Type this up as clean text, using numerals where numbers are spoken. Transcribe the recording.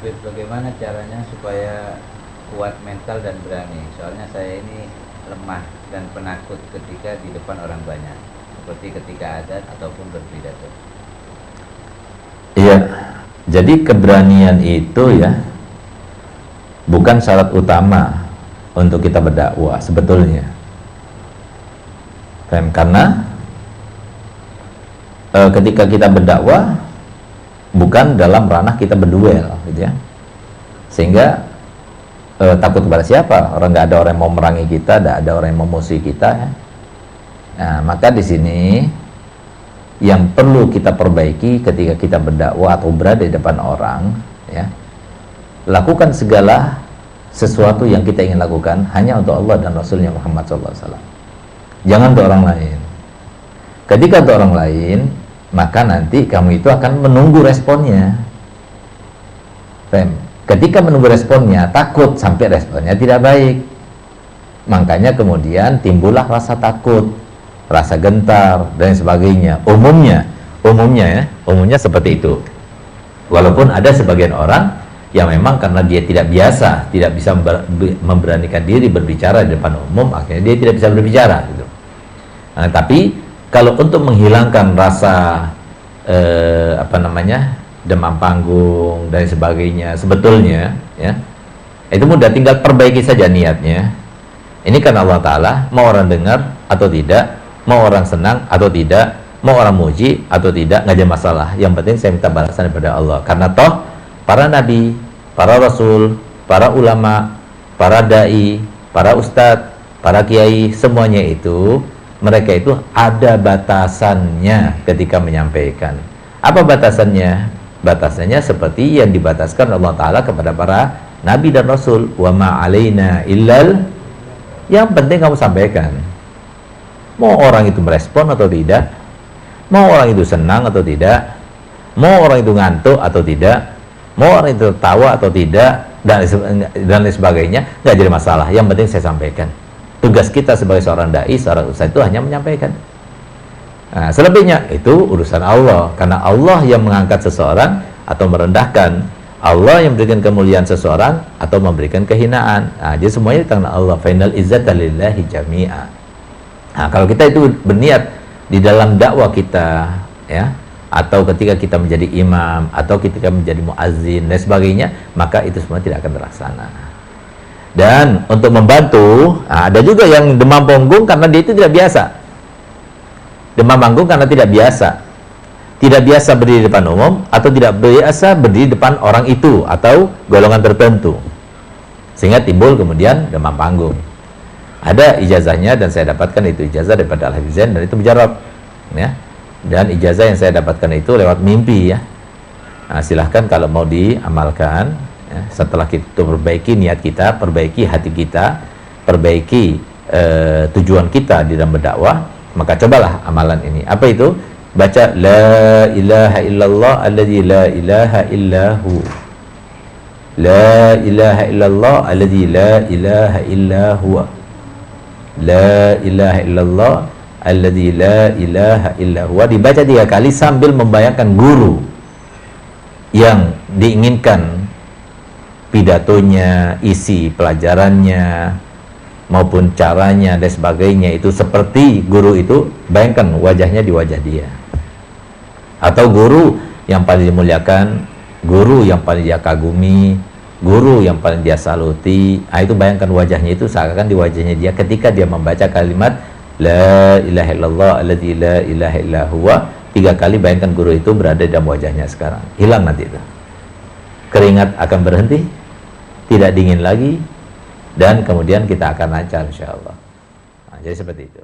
Habib, bagaimana caranya supaya kuat mental dan berani? Soalnya saya ini lemah dan penakut ketika di depan orang banyak, seperti ketika adat ataupun berpidato. Iya, jadi keberanian itu ya bukan syarat utama untuk kita berdakwah sebetulnya. Karena ketika kita berdakwah bukan dalam ranah kita berduel gitu ya, sehingga takut kepada siapa? Orang nggak ada orang yang mau merangi kita, nggak ada orang yang mau musuhi kita ya. Nah, maka di sini yang perlu kita perbaiki ketika kita berdakwah atau berada di depan orang ya, lakukan segala sesuatu yang kita ingin lakukan hanya untuk Allah dan Rasulnya Muhammad SAW. Jangan untuk orang lain. Ketika untuk orang lain, maka nanti kamu itu akan menunggu responnya. Ketika menunggu responnya, takut sampai responnya tidak baik, makanya kemudian timbullah rasa takut, rasa gentar dan sebagainya. Umumnya seperti itu. Walaupun ada sebagian orang yang memang karena dia tidak biasa, tidak bisa memberanikan diri berbicara di depan umum, akhirnya dia tidak bisa berbicara gitu. Nah, tapi kalau untuk menghilangkan rasa demam panggung dan sebagainya, sebetulnya ya itu mudah, tinggal perbaiki saja niatnya. Ini kan Allah Ta'ala mau orang dengar atau tidak, mau orang senang atau tidak, mau orang muji atau tidak, nggak ada masalah. Yang penting saya minta balasan daripada Allah. Karena toh para nabi, para rasul, para ulama, para dai, para ustadz, para kiai, semuanya itu mereka itu ada batasannya ketika menyampaikan. Apa batasannya? Batasannya seperti yang dibataskan Allah Ta'ala kepada para nabi dan rasul. Wa ma'alaina illal, yang penting kamu sampaikan. Mau orang itu merespon atau tidak, mau orang itu senang atau tidak, mau orang itu ngantuk atau tidak, mau orang itu tawa atau tidak, dan lain sebagainya, nggak jadi masalah. Yang penting saya sampaikan. Tugas kita sebagai seorang dai, seorang ustaz itu hanya menyampaikan. Nah, selebihnya itu urusan Allah, karena Allah yang mengangkat seseorang atau merendahkan, Allah yang memberikan kemuliaan seseorang atau memberikan kehinaan. Nah, jadi semuanya di tangan Allah. Final izzata lillahi jami'a. Nah, kalau kita itu berniat di dalam dakwah kita ya, atau ketika kita menjadi imam, atau ketika menjadi muazzin dan sebagainya, maka itu semua tidak akan terlaksana. Dan untuk membantu, ada juga yang demam punggung karena dia itu tidak biasa. Demam panggung karena tidak biasa berdiri di depan umum, atau tidak biasa berdiri di depan orang itu atau golongan tertentu, sehingga timbul kemudian demam panggung. Ada ijazahnya dan saya dapatkan itu ijazah daripada Al-Habib Zain, dan itu mujarab ya. Dan ijazah yang saya dapatkan itu lewat mimpi ya. Nah, silahkan kalau mau diamalkan ya, setelah kita perbaiki niat kita, perbaiki hati kita, perbaiki tujuan kita di dalam berdakwah, maka cobalah amalan ini. Apa itu? Baca la ilaha illallah alladzi la ilaha illahu. La ilaha illallah alladzi la ilaha illahu. La ilaha illallah alladzi la ilaha illahu. Dibaca 3 kali sambil membayangkan guru yang diinginkan pidatonya, isi pelajarannya maupun caranya dan sebagainya itu seperti guru itu. Bayangkan wajahnya di wajah dia, atau guru yang paling dimuliakan, guru yang paling dia kagumi, guru yang paling dia saluti. Nah, itu bayangkan wajahnya itu seakan di wajahnya dia ketika dia membaca kalimat la ilaha illallah alladzi la ilaha illa huwa 3 kali. Bayangkan guru itu berada dalam wajahnya sekarang. Hilang nanti itu. Keringat akan berhenti, tidak dingin lagi, dan kemudian kita akan lancar insyaallah. Nah, jadi seperti itu.